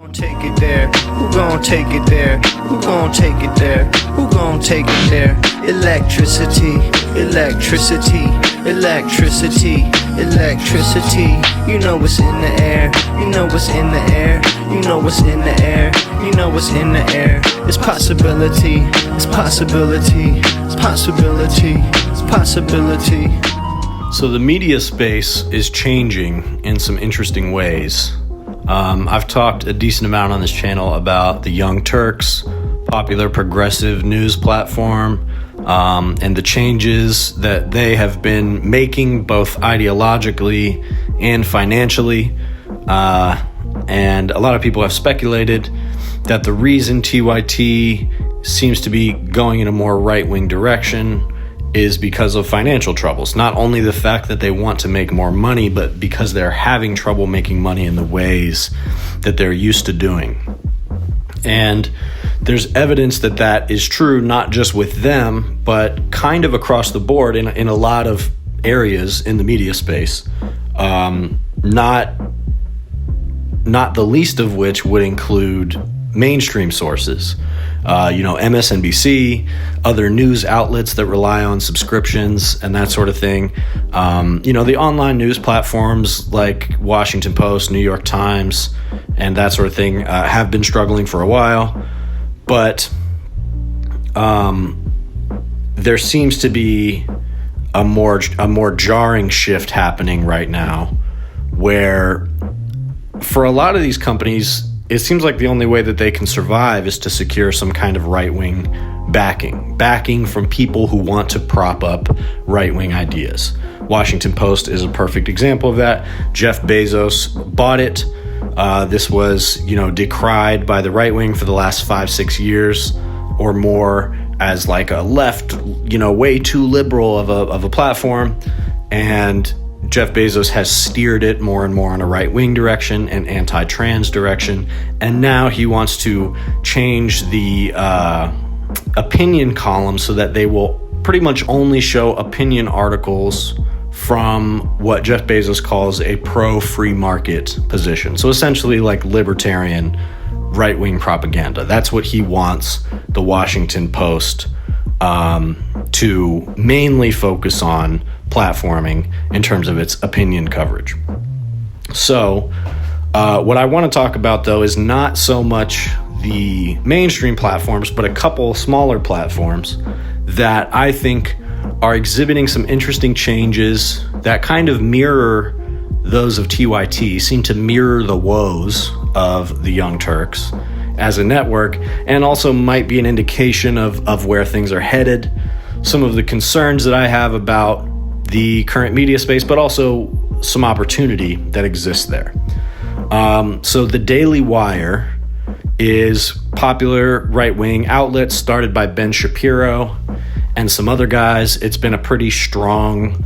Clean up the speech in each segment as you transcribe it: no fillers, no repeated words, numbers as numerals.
gon' take it there? Who gon' take it there? Who gon' take it there? Who gon' take it there? Electricity, electricity, electricity, electricity. You know what's in the air. You know what's in the air. You know what's in the air. You know what's in the air. It's possibility. It's possibility. It's possibility. It's possibility. So the media space is changing in some interesting ways. I've talked a decent amount on this channel about the Young Turks, popular progressive news platform, and the changes that they have been making both ideologically and financially. And a lot of people have speculated that the reason TYT seems to be going in a more right-wing direction is because of financial troubles. Not only the fact that they want to make more money, but because they're having trouble making money in the ways that they're used to doing. And there's evidence that that is true, not just with them, but kind of across the board in a lot of areas in the media space. Not the least of which would include mainstream sources. MSNBC, other news outlets that rely on subscriptions and that sort of thing. The online news platforms like Washington Post, New York Times, and that sort of thing have been struggling for a while. But there seems to be a more jarring shift happening right now, where for a lot of these companies, it seems like the only way that they can survive is to secure some kind of right-wing backing from people who want to prop up right-wing ideas. Washington Post is a perfect example of that. Jeff Bezos bought it. This was, decried by the right-wing for the last 5-6 years or more as like a left, way too liberal of a platform. And Jeff Bezos has steered it more and more in a right-wing direction and anti-trans direction. And now he wants to change the opinion column so that they will pretty much only show opinion articles from what Jeff Bezos calls a pro-free market position. So essentially like libertarian right-wing propaganda. That's what he wants the Washington Post to mainly focus on platforming in terms of its opinion coverage. So what I want to talk about, though, is not so much the mainstream platforms, but a couple smaller platforms that I think are exhibiting some interesting changes that kind of mirror those of TYT, seem to mirror the woes of the Young Turks as a network, and also might be an indication of where things are headed, some of the concerns that I have about the current media space, but also some opportunity that exists there. So the Daily Wire is popular right-wing outlet started by Ben Shapiro and some other guys. It's been a pretty strong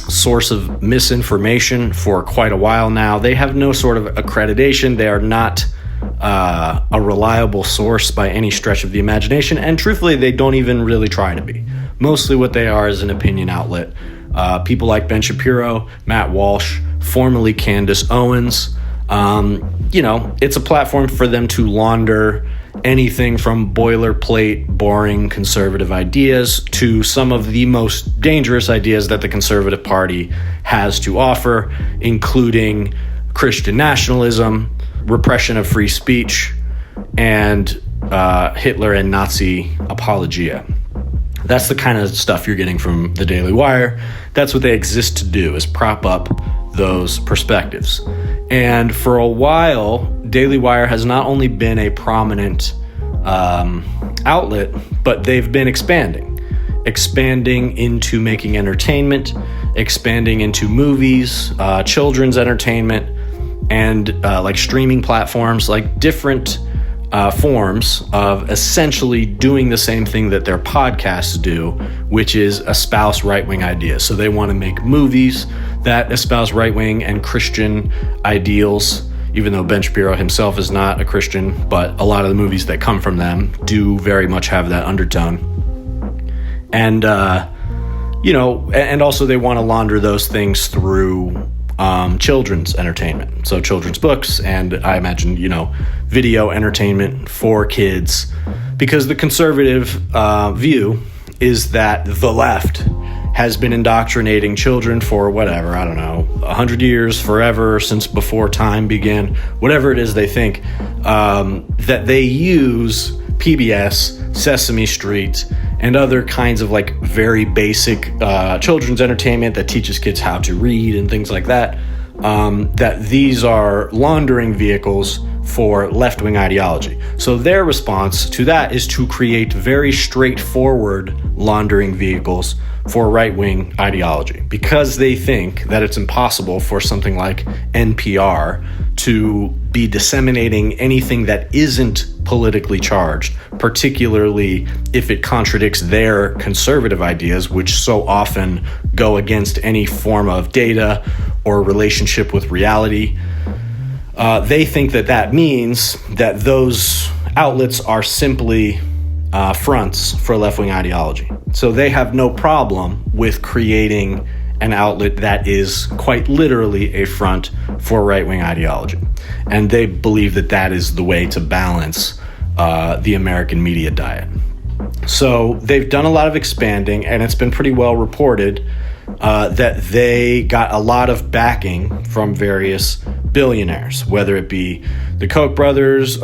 source of misinformation for quite a while now. They have no sort of accreditation. They are not a reliable source by any stretch of the imagination, and truthfully, they don't even really try to be. Mostly what they are is an opinion outlet. People like Ben Shapiro, Matt Walsh, formerly Candace Owens. It's a platform for them to launder anything from boilerplate, boring conservative ideas to some of the most dangerous ideas that the Conservative Party has to offer, including Christian nationalism, repression of free speech, and Hitler and Nazi apologia. That's the kind of stuff you're getting from the Daily Wire. That's what they exist to do, is prop up those perspectives. And for a while, Daily Wire has not only been a prominent outlet, but they've been expanding into making entertainment, expanding into movies, children's entertainment, and like streaming platforms, like different forms of essentially doing the same thing that their podcasts do, which is espouse right-wing ideas. So they want to make movies that espouse right-wing and Christian ideals, even though Ben Shapiro himself is not a Christian, but a lot of the movies that come from them do very much have that undertone. And, and also they want to launder those things through children's entertainment. So children's books, and I imagine, video entertainment for kids, because the conservative view is that the left has been indoctrinating children for whatever, I don't know, 100 years, forever, since before time began, whatever it is they think, that they use PBS, Sesame Street, and other kinds of like very basic children's entertainment that teaches kids how to read and things like that, that these are laundering vehicles for left-wing ideology. So their response to that is to create very straightforward laundering vehicles for right-wing ideology, because they think that it's impossible for something like NPR to be disseminating anything that isn't politically charged, particularly if it contradicts their conservative ideas, which so often go against any form of data or relationship with reality. They think that means that those outlets are simply fronts for left-wing ideology. So they have no problem with creating an outlet that is quite literally a front for right-wing ideology. And they believe that is the way to balance the American media diet. So they've done a lot of expanding, and it's been pretty well reported that they got a lot of backing from various billionaires, whether it be the Koch brothers.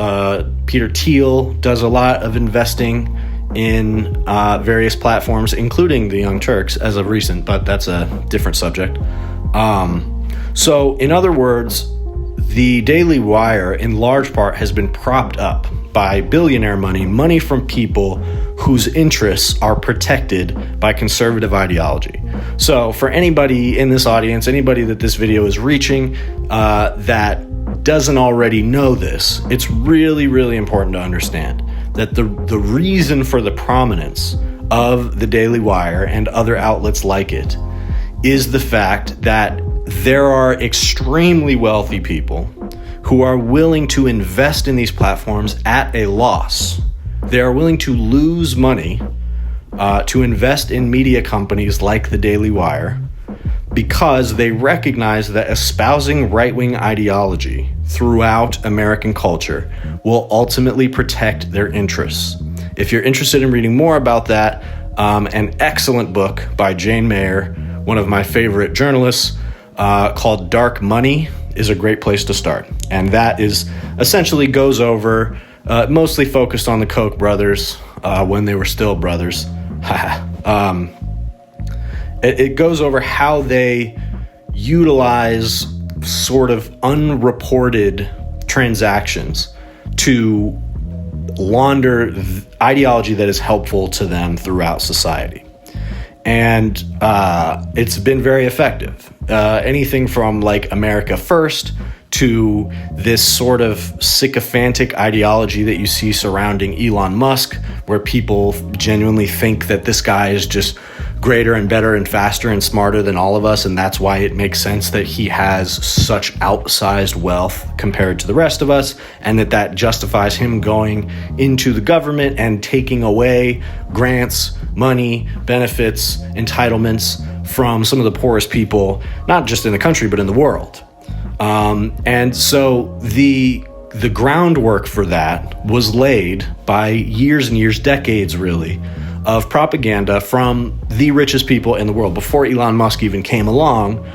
Peter Thiel does a lot of investing in various platforms, including the Young Turks as of recent, but that's a different subject. So in other words, the Daily Wire in large part has been propped up by billionaire money from people whose interests are protected by conservative ideology. So for anybody in this audience, anybody that this video is reaching that doesn't already know this, it's really, really important to understand that the reason for the prominence of the Daily Wire and other outlets like it is the fact that there are extremely wealthy people who are willing to invest in these platforms at a loss. They are willing to lose money to invest in media companies like the Daily Wire, because they recognize that espousing right-wing ideology throughout American culture will ultimately protect their interests. If you're interested in reading more about that, an excellent book by Jane Mayer, one of my favorite journalists, called Dark Money, is a great place to start. And that is essentially goes over, mostly focused on the Koch brothers when they were still brothers. It goes over how they utilize sort of unreported transactions to launder ideology that is helpful to them throughout society. And it's been very effective. Anything from like America First to this sort of sycophantic ideology that you see surrounding Elon Musk, where people genuinely think that this guy is just greater and better and faster and smarter than all of us, and that's why it makes sense that he has such outsized wealth compared to the rest of us, and that justifies him going into the government and taking away grants, money, benefits, entitlements from some of the poorest people, not just in the country, but in the world. And so the groundwork for that was laid by years and years, decades really, of propaganda from the richest people in the world. Before Elon Musk even came along,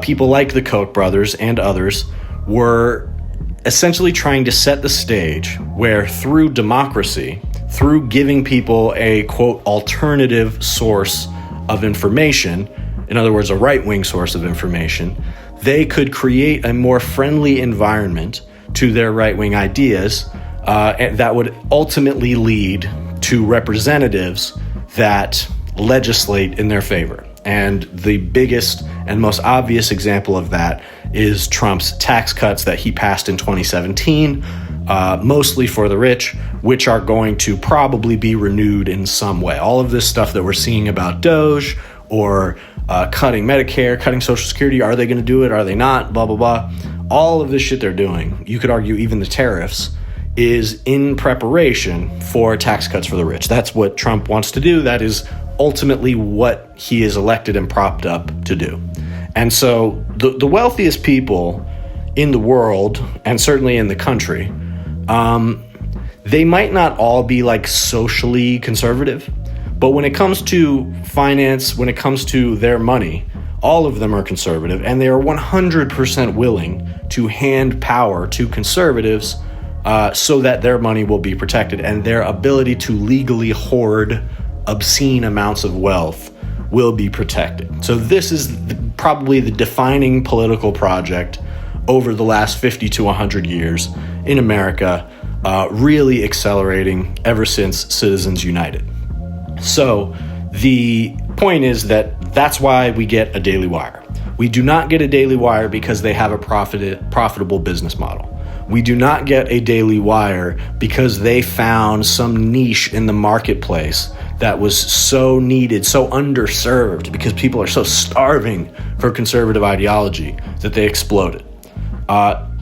people like the Koch brothers and others were essentially trying to set the stage where through democracy, through giving people a, quote, alternative source of information, in other words, a right-wing source of information, they could create a more friendly environment to their right-wing ideas that would ultimately lead to representatives that legislate in their favor. And the biggest and most obvious example of that is Trump's tax cuts that he passed in 2017, mostly for the rich, which are going to probably be renewed in some way. All of this stuff that we're seeing about Doge or cutting Medicare, cutting Social Security, are they going to do it? Are they not? Blah, blah, blah. All of this shit they're doing, you could argue even the tariffs, is in preparation for tax cuts for the rich. That's what Trump wants to do. That is ultimately what he is elected and propped up to do. And so the wealthiest people in the world, and certainly in the country, they might not all be like socially conservative, but when it comes to finance, when it comes to their money, all of them are conservative, and they are 100% willing to hand power to conservatives so that their money will be protected and their ability to legally hoard obscene amounts of wealth will be protected. So this is probably the defining political project over the last 50 to 100 years in America, really accelerating ever since Citizens United. So the point is that's why we get a Daily Wire. We do not get a Daily Wire because they have a profitable business model. We do not get a Daily Wire because they found some niche in the marketplace that was so needed, so underserved, because people are so starving for conservative ideology that they exploded.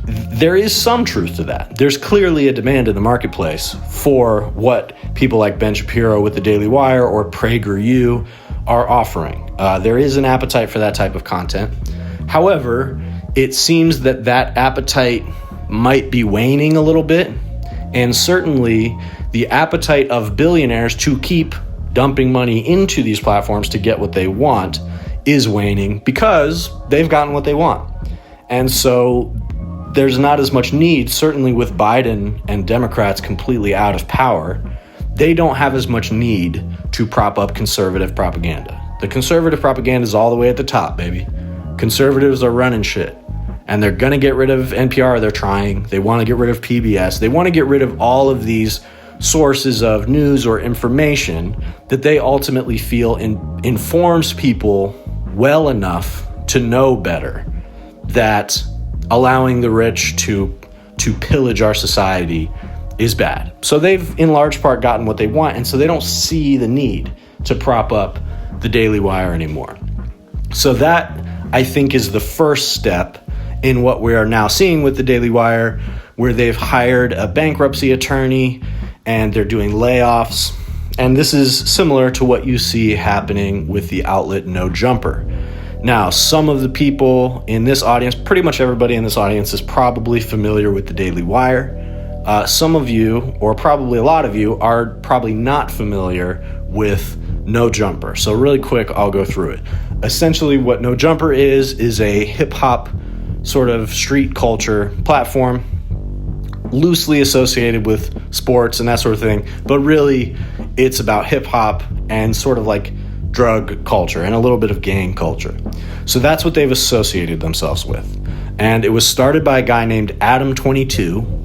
There is some truth to that. There's clearly a demand in the marketplace for what people like Ben Shapiro with the Daily Wire or PragerU are offering. There is an appetite for that type of content. However, it seems that appetite might be waning a little bit, and certainly the appetite of billionaires to keep dumping money into these platforms to get what they want is waning because they've gotten what they want. And so there's not as much need, certainly with Biden and Democrats completely out of power, they don't have as much need to prop up conservative propaganda. The conservative propaganda is all the way at the top, baby. Conservatives are running shit. And they're going to get rid of NPR. They're trying. They want to get rid of PBS. They want to get rid of all of these sources of news or information that they ultimately feel informs people well enough to know better that allowing the rich to pillage our society is bad. So they've in large part gotten what they want, and so they don't see the need to prop up the Daily Wire anymore. So that, I think, is the first step in what we are now seeing with the Daily Wire, where they've hired a bankruptcy attorney and they're doing layoffs. And this is similar to what you see happening with the outlet No Jumper. Now, some of the people in this audience, pretty much everybody in this audience, is probably familiar with the Daily Wire. Some of you, or probably a lot of you, are probably not familiar with No Jumper. So really quick, I'll go through it. Essentially, what No Jumper is a hip-hop sort of street culture platform, loosely associated with sports and that sort of thing, but really it's about hip-hop and sort of like drug culture and a little bit of gang culture. So that's what they've associated themselves with. And it was started by a guy named Adam22,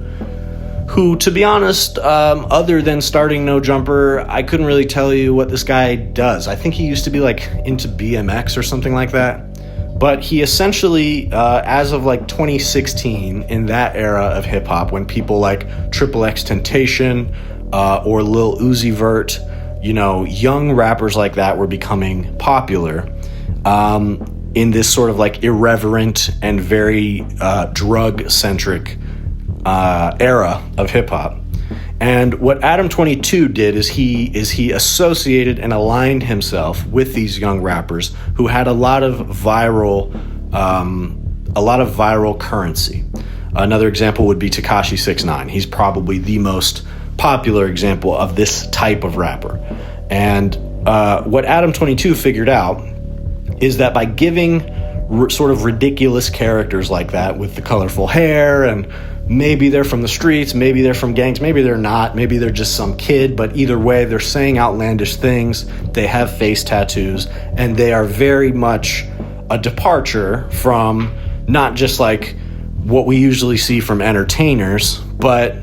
who, to be honest, other than starting No Jumper, I couldn't really tell you what this guy does. I think he used to be like into BMX or something like that. But he essentially, as of like 2016, in that era of hip hop, when people like XXXTentacion or Lil Uzi Vert, young rappers like that were becoming popular in this sort of like irreverent and very drug-centric era of hip hop. And what Adam22 did is he associated and aligned himself with these young rappers who had a lot of viral currency. Another example would be Tekashi 6ix9ine. He's probably the most popular example of this type of rapper. And what Adam22 figured out is that by giving sort of ridiculous characters like that with the colorful hair, and maybe they're from the streets, maybe they're from gangs, maybe they're not, maybe they're just some kid, but either way, they're saying outlandish things, they have face tattoos, and they are very much a departure from not just like what we usually see from entertainers, but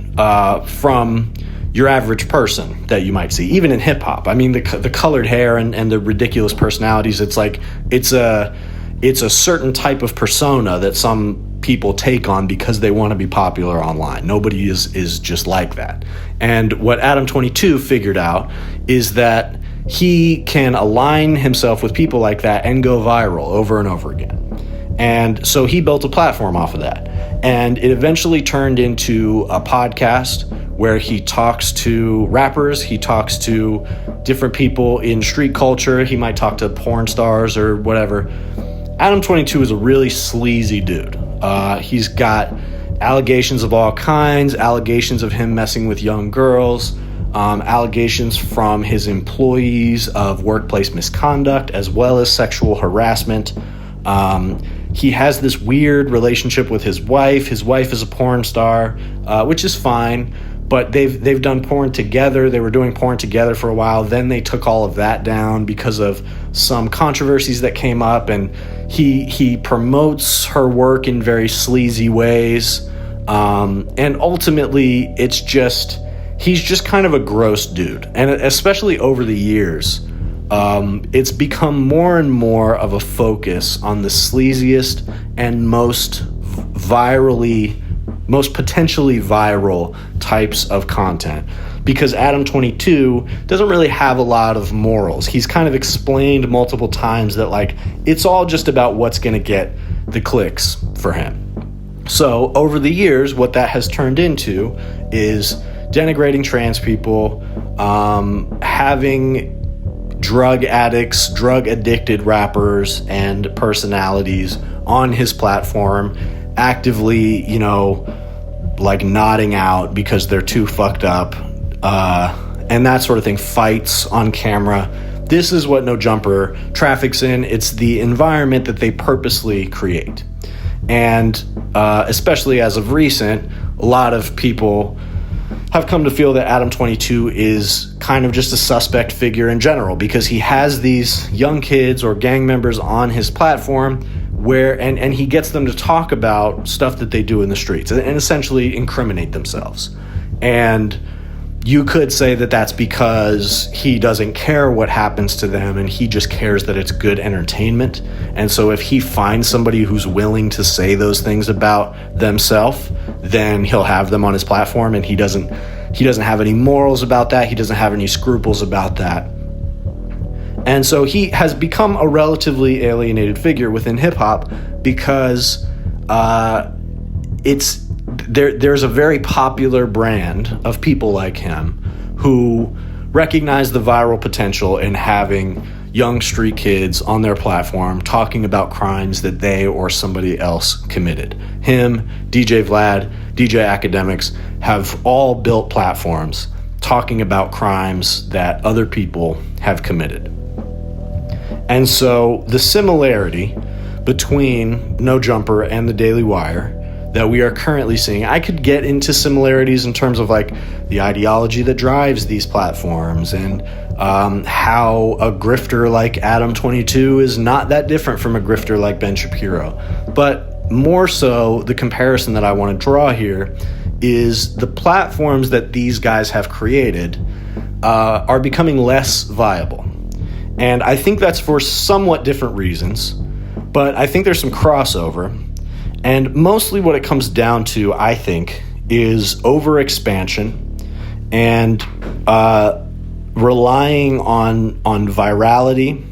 from your average person that you might see, even in hip hop. I mean, the colored hair and the ridiculous personalities, it's like, it's a certain type of persona that some people take on because they want to be popular online. Nobody is just like that. And what Adam22 figured out is that he can align himself with people like that and go viral over and over again. And so he built a platform off of that. And it eventually turned into a podcast where he talks to rappers, he talks to different people in street culture, he might talk to porn stars or whatever. Adam 22 is a really sleazy dude. He's got allegations of all kinds, allegations of him messing with young girls, allegations from his employees of workplace misconduct, as well as sexual harassment. He has this weird relationship with his wife. His wife is a porn star, which is fine, but they've done porn together. They were doing porn together for a while. Then they took all of that down because of some controversies that came up, and he promotes her work in very sleazy ways. And ultimately, he's just kind of a gross dude. And especially over the years, it's become more and more of a focus on the sleaziest and most potentially viral types of content, because Adam 22 doesn't really have a lot of morals. He's kind of explained multiple times that, like, it's all just about what's going to get the clicks for him. So over the years, what that has turned into is denigrating trans people, having drug addicts, drug addicted rappers and personalities on his platform actively, like nodding out because they're too fucked up, and that sort of thing, fights on camera. This is what No Jumper traffics in. It's the environment that they purposely create. And especially as of recent, a lot of people have come to feel that Adam 22 is kind of just a suspect figure in general, because he has these young kids or gang members on his platform where and he gets them to talk about stuff that they do in the streets and essentially incriminate themselves. And you could say that that's because he doesn't care what happens to them and he just cares that it's good entertainment. And so if he finds somebody who's willing to say those things about themselves, then he'll have them on his platform, and he doesn't have any morals about that. He doesn't have any scruples about that. And so he has become a relatively alienated figure within hip hop because there's a very popular brand of people like him who recognize the viral potential in having young street kids on their platform talking about crimes that they or somebody else committed. Him, DJ Vlad, DJ Academics have all built platforms talking about crimes that other people have committed. And so the similarity between No Jumper and the Daily Wire that we are currently seeing, I could get into similarities in terms of like the ideology that drives these platforms and how a grifter like Adam 22 is not that different from a grifter like Ben Shapiro. But more so, the comparison that I want to draw here is the platforms that these guys have created are becoming less viable. And I think that's for somewhat different reasons, but I think there's some crossover. And mostly what it comes down to, I think, is overexpansion and relying on virality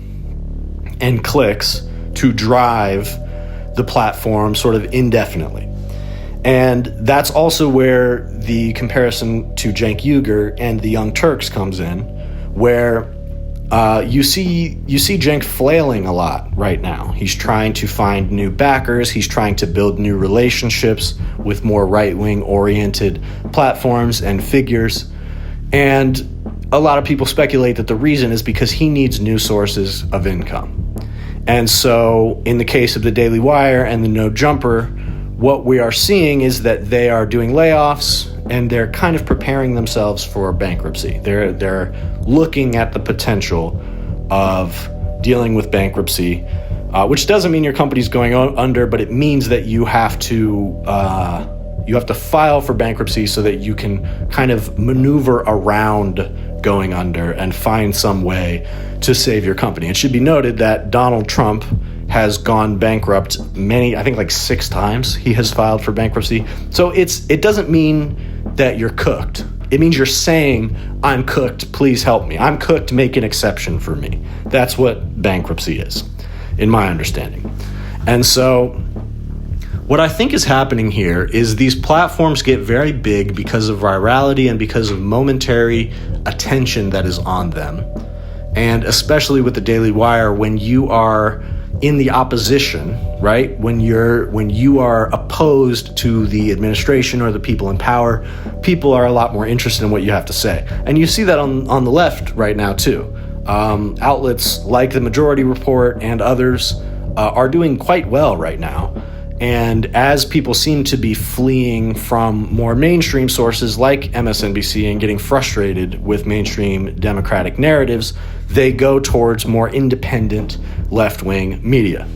and clicks to drive the platform sort of indefinitely. And that's also where the comparison to Cenk Uygur and the Young Turks comes in, where you see Cenk flailing a lot right now. He's trying to find new backers. He's trying to build new relationships with more right-wing oriented platforms and figures. And a lot of people speculate that the reason is because he needs new sources of income. And so in the case of the Daily Wire and the No Jumper, what we are seeing is that they are doing layoffs and they're kind of preparing themselves for bankruptcy. They're looking at the potential of dealing with bankruptcy, which doesn't mean your company's going under, but it means that you have to file for bankruptcy so that you can kind of maneuver around going under and find some way to save your company. It should be noted that Donald Trump has gone bankrupt I think like 6 times he has filed for bankruptcy. So it doesn't mean that you're cooked. It means you're saying, I'm cooked, please help me. I'm cooked, make an exception for me. That's what bankruptcy is, in my understanding. And so what I think is happening here is these platforms get very big because of virality and because of momentary attention that is on them. And especially with the Daily Wire, when you are in the opposition, right? When you are opposed to the administration or the people in power, people are a lot more interested in what you have to say. And you see that on the left right now too. Outlets like the Majority Report and others are doing quite well right now. And as people seem to be fleeing from more mainstream sources like MSNBC and getting frustrated with mainstream Democratic narratives, they go towards more independent left-wing media.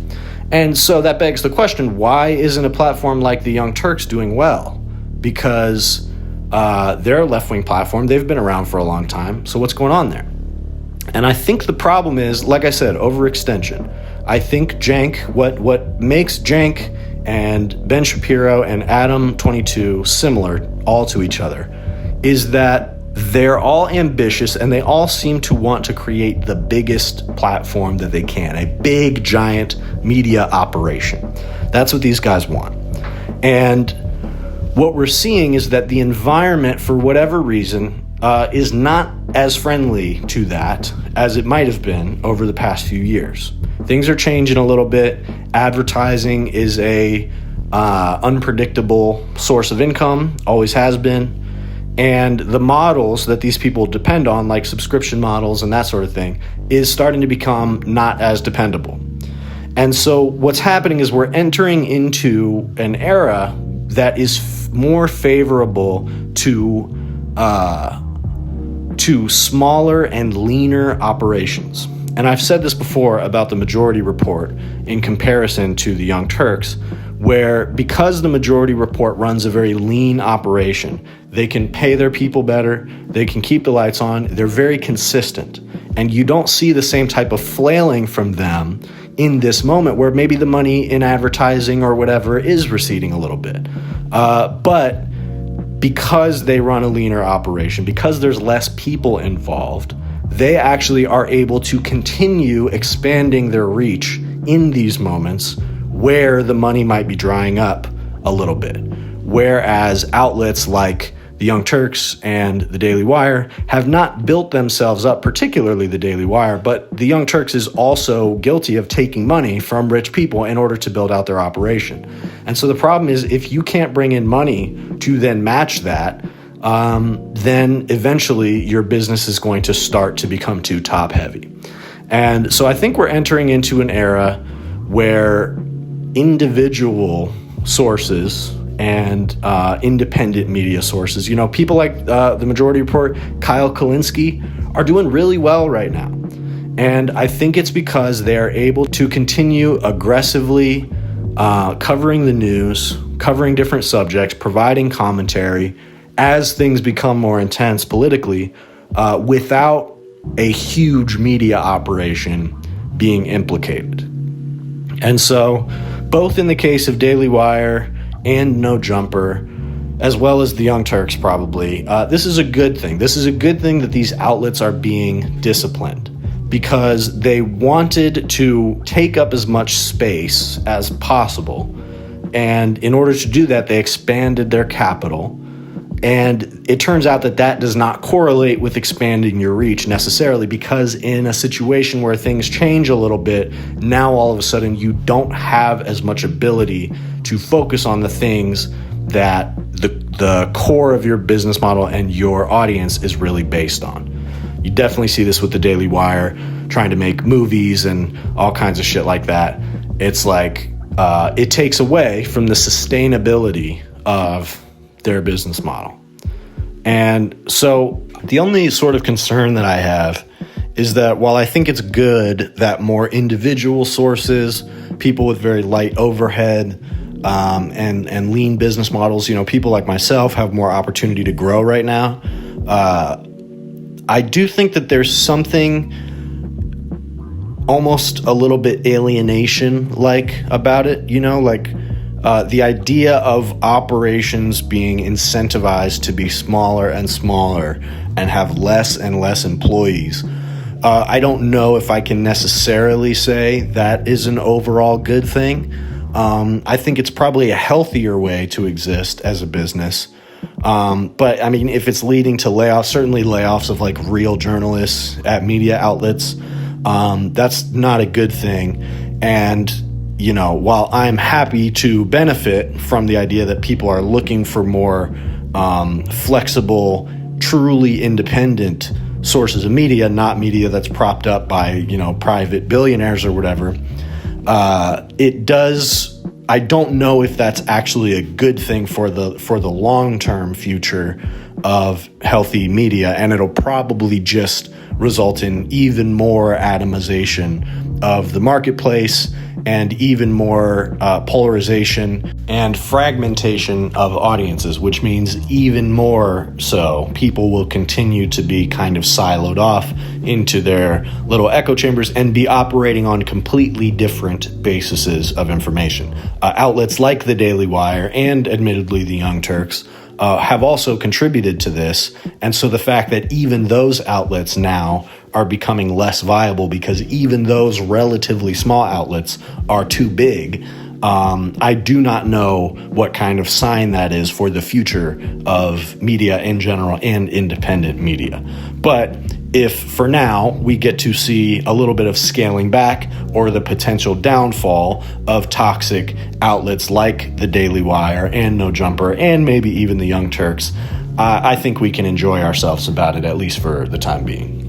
And so that begs the question, why isn't a platform like the Young Turks doing well? Because they're a left-wing platform. They've been around for a long time. So what's going on there? And I think the problem is, like I said, overextension. I think Cenk, what makes Cenk and Ben Shapiro and Adam22 similar all to each other is that they're all ambitious and they all seem to want to create the biggest platform that they can, a big, giant media operation. That's what these guys want. And what we're seeing is that the environment, for whatever reason, is not as friendly to that as it might have been over the past few years. Things are changing a little bit. Advertising is a unpredictable source of income, always has been. And the models that these people depend on, like subscription models and that sort of thing, is starting to become not as dependable. And so what's happening is we're entering into an era that is more favorable to smaller and leaner operations. And I've said this before about the Majority Report in comparison to the Young Turks, where because the Majority Report runs a very lean operation, they can pay their people better, they can keep the lights on, they're very consistent. And you don't see the same type of flailing from them in this moment where maybe the money in advertising or whatever is receding a little bit. But because they run a leaner operation, because there's less people involved, they actually are able to continue expanding their reach in these moments where the money might be drying up a little bit. Whereas outlets like the Young Turks and the Daily Wire have not built themselves up, particularly the Daily Wire, but the Young Turks is also guilty of taking money from rich people in order to build out their operation. And so the problem is, if you can't bring in money to then match that, then eventually your business is going to start to become too top heavy. And so I think we're entering into an era where individual sources and independent media sources, people like the Majority Report, Kyle Kulinski, are doing really well right now. And I think it's because they're able to continue aggressively covering the news, covering different subjects, providing commentary as things become more intense politically, without a huge media operation being implicated. And so both in the case of Daily Wire and No Jumper, as well as the Young Turks probably, this is a good thing. This is a good thing that these outlets are being disciplined, because they wanted to take up as much space as possible. And in order to do that, they expanded their capital. And it turns out that that does not correlate with expanding your reach necessarily, because in a situation where things change a little bit, now all of a sudden you don't have as much ability to focus on the things that the core of your business model and your audience is really based on. You definitely see this with the Daily Wire trying to make movies and all kinds of shit like that. It's like it takes away from the sustainability of their business model. And so the only sort of concern that I have is that while I think it's good that more individual sources, people with very light overhead, and lean business models, people like myself have more opportunity to grow right now, I do think that there's something almost a little bit alienation-like about it, the idea of operations being incentivized to be smaller and smaller and have less and less employees. I don't know if I can necessarily say that is an overall good thing. I think it's probably a healthier way to exist as a business. But I mean, if it's leading to layoffs, certainly layoffs of like real journalists at media outlets, that's not a good thing. And, you know, while I'm happy to benefit from the idea that people are looking for more flexible, truly independent sources of media, not media that's propped up by, you know, private billionaires or whatever, I don't know if that's actually a good thing for the long-term future of healthy media, and it'll probably just result in even more atomization of the marketplace and even more polarization and fragmentation of audiences, which means even more so people will continue to be kind of siloed off into their little echo chambers and be operating on completely different bases of information. Outlets like the Daily Wire and admittedly the Young Turks have also contributed to this. And so the fact that even those outlets now are becoming less viable because even those relatively small outlets are too big, I do not know what kind of sign that is for the future of media in general and independent media. But if for now we get to see a little bit of scaling back or the potential downfall of toxic outlets like the Daily Wire and No Jumper and maybe even the Young Turks, I think we can enjoy ourselves about it, at least for the time being.